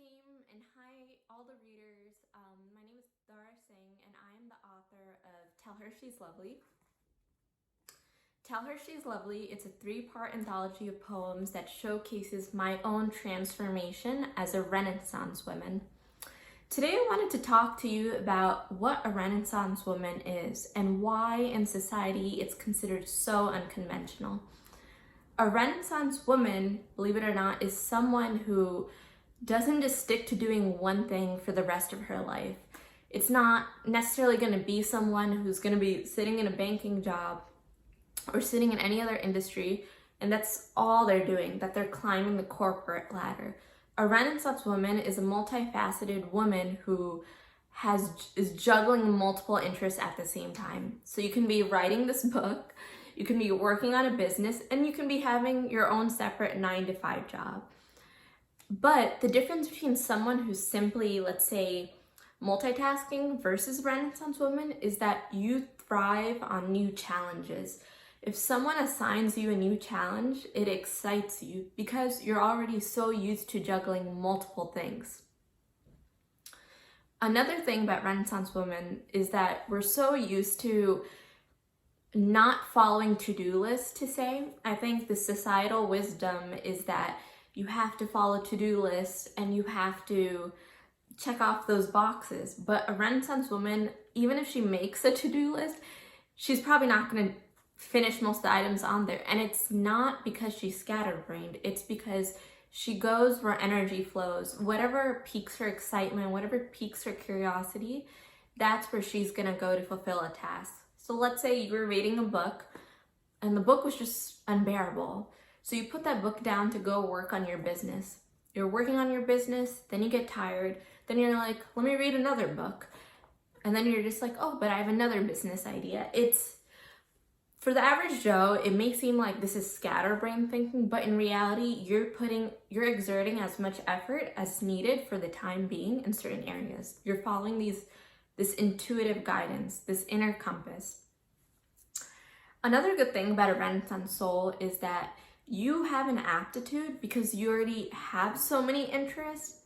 team, and hi all the readers. My name is Dara Singh, and I am the author of Tell Her She's Lovely. Tell Her She's Lovely, it's a 3-part anthology of poems that showcases my own transformation as a Renaissance woman. Today I wanted to talk to you about what a Renaissance woman is and why in society it's considered so unconventional. A Renaissance woman, believe it or not, is someone who doesn't just stick to doing one thing for the rest of her life. It's not necessarily going to be someone who's going to be sitting in a banking job or sitting in any other industry, and that's all they're doing, that they're climbing the corporate ladder. A Renaissance woman is a multifaceted woman who is juggling multiple interests at the same time. So you can be writing this book, you can be working on a business, and you can be having your own separate 9-to-5 job. But the difference between someone who's simply, let's say, multitasking versus Renaissance woman is that you thrive on new challenges. If someone assigns you a new challenge, it excites you because you're already so used to juggling multiple things. Another thing about Renaissance women is that we're so used to not following to-do lists to say. I think the societal wisdom is that you have to follow to-do lists and you have to check off those boxes. But a Renaissance woman, even if she makes a to-do list, she's probably not going to finish most of the items on there. And it's not because she's scatterbrained. It's because she goes where energy flows. Whatever piques her excitement, whatever piques her curiosity, that's where she's going to go to fulfill a task. So let's say you were reading a book and the book was just unbearable. So you put that book down to go work on your business. You're working on your business, then you get tired, then you're like, let me read another book. And then you're just like, oh, but I have another business idea. For the average Joe, it may seem like this is scatterbrain thinking, but in reality, you're exerting as much effort as needed for the time being in certain areas. You're following this intuitive guidance, this inner compass. Another good thing about a Renaissance soul is that you have an aptitude, because you already have so many interests,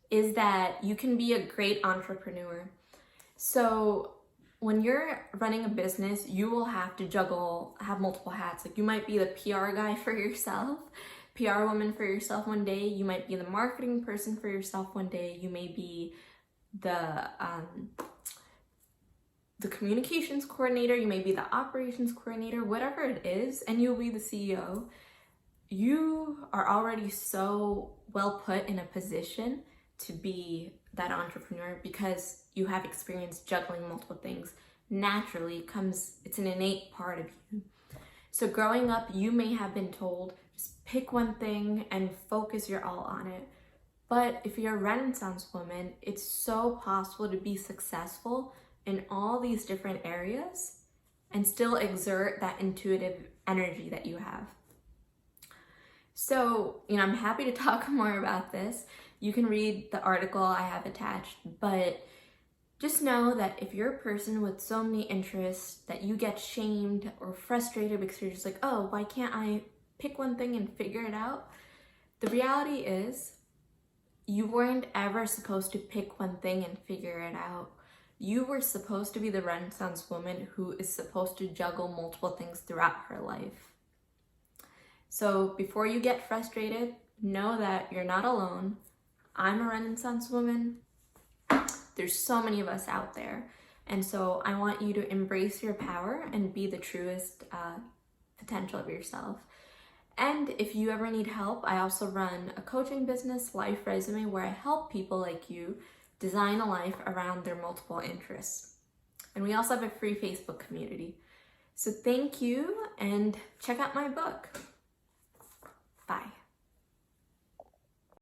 is that you can be a great entrepreneur. So when you're running a business, you will have to have multiple hats. Like you might be the PR guy for yourself, PR woman for yourself one day. You might be the marketing person for yourself one day. You may be the communications coordinator. You may be the operations coordinator, whatever it is, and you'll be the CEO. You are already so well put in a position to be that entrepreneur because you have experience juggling multiple things. Naturally it's an innate part of you. So growing up, you may have been told, just pick one thing and focus your all on it. But if you're a Renaissance woman, it's so possible to be successful in all these different areas and still exert that intuitive energy that you have. So, I'm happy to talk more about this. You can read the article I have attached, but just know that if you're a person with so many interests that you get shamed or frustrated because you're just like, oh, why can't I pick one thing and figure it out? The reality is you weren't ever supposed to pick one thing and figure it out. You were supposed to be the Renaissance woman who is supposed to juggle multiple things throughout her life. So before you get frustrated, know that you're not alone. I'm a Renaissance woman. There's so many of us out there. And so I want you to embrace your power and be the truest potential of yourself. And if you ever need help, I also run a coaching business, LifeResume, where I help people like you design a life around their multiple interests. And we also have a free Facebook community. So thank you, and check out my book. Bye.